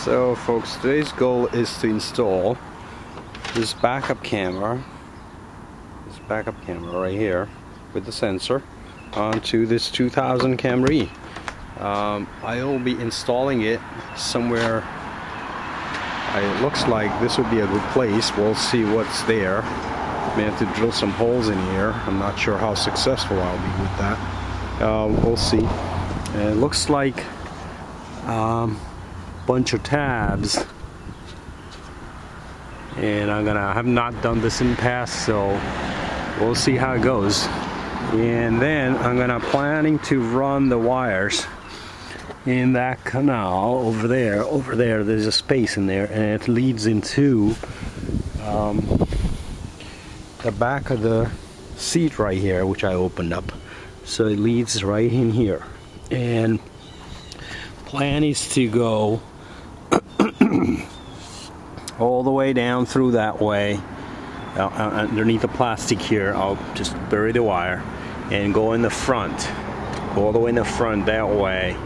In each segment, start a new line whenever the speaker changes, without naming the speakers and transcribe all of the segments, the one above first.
So folks, today's goal is to install this backup camera right here with the sensor onto this 2000 Camry. I will be installing it somewhere. It looks like this would be a good place. We'll see what's there. May have to drill some holes in here. I'm not sure how successful I'll be with that. We'll see. And it looks like bunch of tabs, and I have not done this in the past, so we'll see how it goes. And then I'm planning to run the wires in that canal over there. There's a space in there, and it leads into the back of the seat right here, which I opened up. So it leads right in here, and plan is to go all the way down through that way, underneath the plastic here. I'll just bury the wire and go in the front, all the way in the front that way,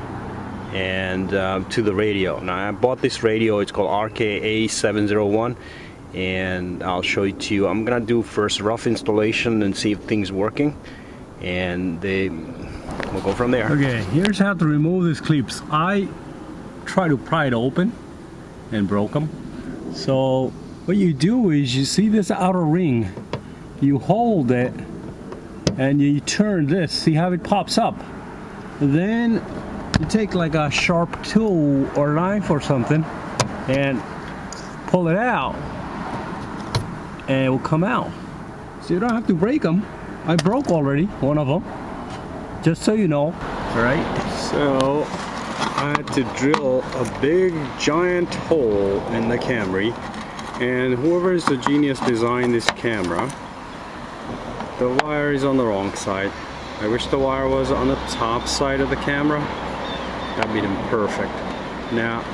and to the radio. Now I bought this radio, it's called RKA701, and I'll show it to you. I'm gonna do first rough installation and see if things working, and we'll go from there. Okay, here's how to remove these clips. I tried to pry it open and broke them. So what you do is, you see this outer ring, you hold it and you turn this, see how it pops up. Then you take like a sharp tool or knife or something and pull it out, and it will come out. So you don't have to break them. I broke already one of them, just so you know. All right, so I had to drill a big giant hole in the Camry, and whoever is the genius designed this camera, the wire is on the wrong side. I wish the wire was on the top side of the camera. That'd be perfect. Now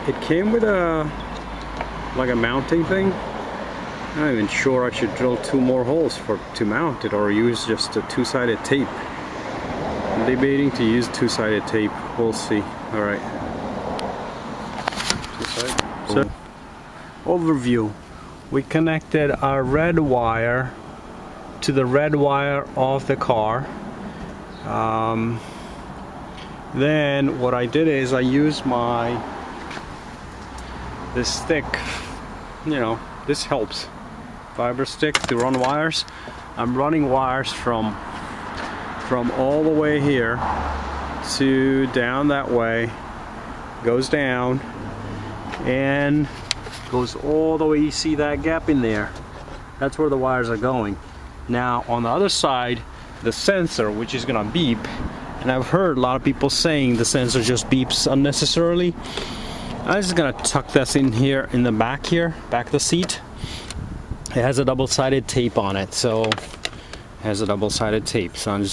it came with like a mounting thing. I'm not even sure I should drill 2 more holes to mount it, or use just a 2-sided tape. I'm debating to use 2-sided tape. We'll see. All right. So, overview. We connected our red wire to the red wire of the car. Then what I did is I used this stick. You know, this helps. Fiber stick to run wires. I'm running wires from all the way here to down that way, goes down and goes all the way. You see that gap in there? That's where the wires are going. Now on the other side, the sensor, which is gonna beep, and I've heard a lot of people saying the sensor just beeps unnecessarily. I'm just gonna tuck this in here in the back here, back of the seat. It has a double-sided tape on it, so I'm just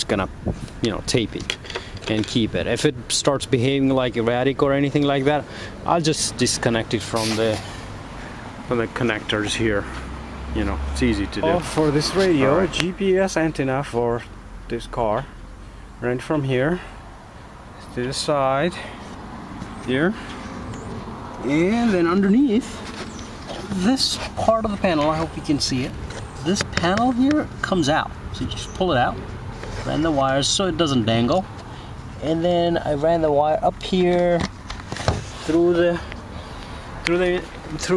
gonna, tape it and keep it. If it starts behaving like erratic or anything like that, I'll just disconnect it from the connectors here. It's easy to do. For this radio, right. GPS antenna for this car, right from here to the side here, and then underneath this part of the panel, I hope you can see it, this panel here comes out, so you just pull it out, ran the wires so it doesn't dangle, and then I ran the wire up here through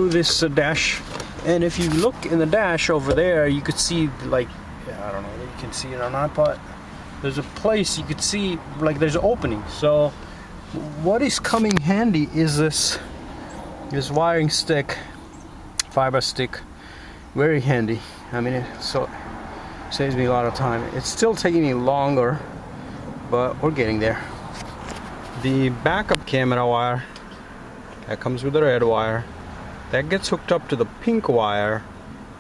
this dash. And if you look in the dash over there, you could see, like, I don't know if you can see it or not, but there's a place you could see, like, there's an opening. So what is coming handy is this wiring stick, fiber stick, very handy. I mean, it saves me a lot of time. It's still taking me longer, but we're getting there. The backup camera wire that comes with the red wire, that gets hooked up to the pink wire.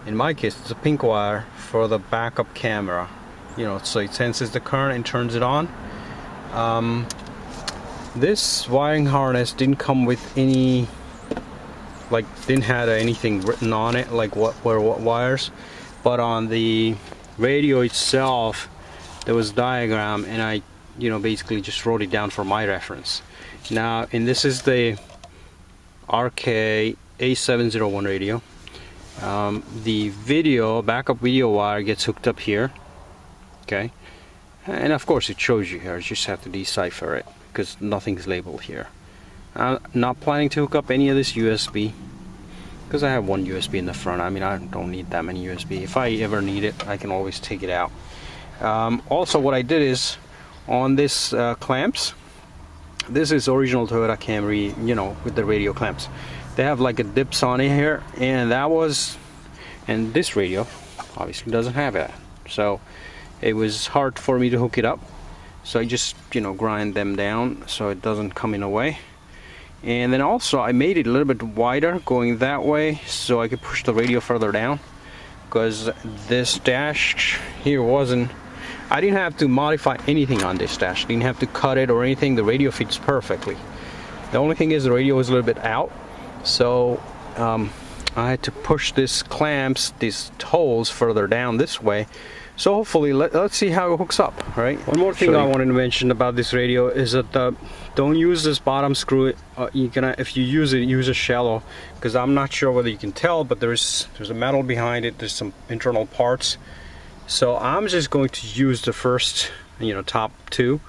In my case, it's a pink wire for the backup camera. So it senses the current and turns it on. This wiring harness didn't come with any, didn't have anything written on it, like what wires. But on the radio itself, there was a diagram, and I, basically just wrote it down for my reference. Now, and this is the RK-A701 radio. The video, backup video wire gets hooked up here. Okay, and of course it shows you here. You just have to decipher it because nothing's labeled here. I'm not planning to hook up any of this USB because I have one USB in the front. I mean, I don't need that many USB. If I ever need it, I can always take it out. Also, what I did is on this clamps. This is original Toyota Camry, you know, with the radio clamps. They have like a dips on it here, and this radio obviously doesn't have that. So it was hard for me to hook it up. So I just, you know, grind them down so it doesn't come in the way. And then also I made it a little bit wider going that way so I could push the radio further down, because this dash here I didn't have to modify anything on this dash. I didn't have to cut it or anything. The radio fits perfectly. The only thing is the radio is a little bit out, so I had to push these holes further down this way. So hopefully, let's see how it hooks up, right? One more thing I wanted to mention about this radio is that don't use this bottom screw. If you use it, use a shallow, because I'm not sure whether you can tell, but there's a metal behind it. There's some internal parts. So I'm just going to use the first, you know, top two.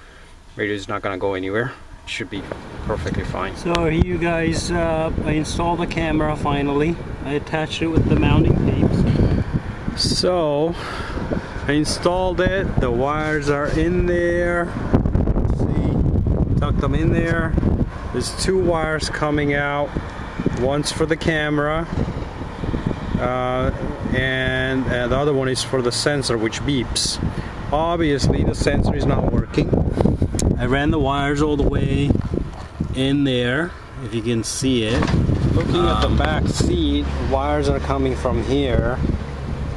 Radio is not going to go anywhere. It should be perfectly fine. So here you guys, I installed the camera finally. I attached it with the mounting tapes. So I installed it. The wires are in there. See, tucked them in there. There's two wires coming out. One's for the camera. And the other one is for the sensor, which beeps. Obviously the sensor is not working. I ran the wires all the way in there, if you can see it. Looking at the back seat, wires are coming from here,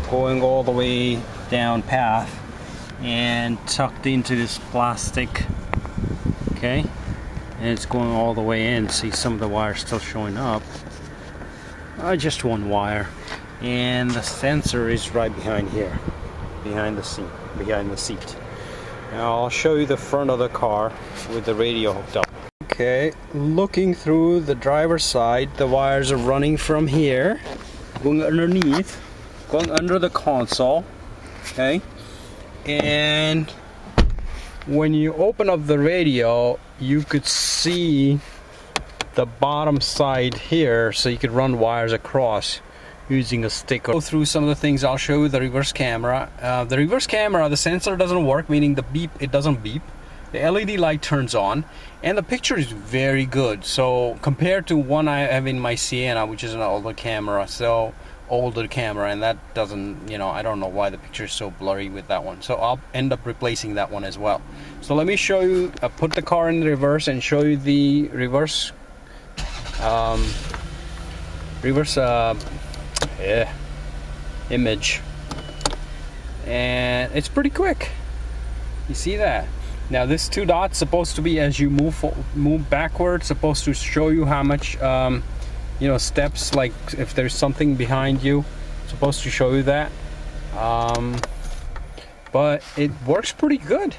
going all the way down path and tucked into this plastic. Okay, and it's going all the way in. See some of the wires still showing up. Just one wire. And the sensor is right behind here, behind the seat. Now I'll show you the front of the car with the radio hooked up. Okay, looking through the driver's side, the wires are running from here, going underneath, going under the console. Okay, and when you open up the radio, you could see the bottom side here, so you could run wires across using a stick. Go through some of the things. I'll show you the reverse camera. The reverse camera, the sensor doesn't work, meaning it doesn't beep. The LED light turns on, and the picture is very good. So compared to one I have in my Sienna, which is an older camera, and that doesn't, you know, I don't know why the picture is so blurry with that one. So I'll end up replacing that one as well. So let me show you, put the car in reverse and show you the reverse image, and it's pretty quick. You see that? Now this two dots supposed to be, as you move backwards, supposed to show you how much you know, steps, like if there's something behind you, supposed to show you that. But it works pretty good.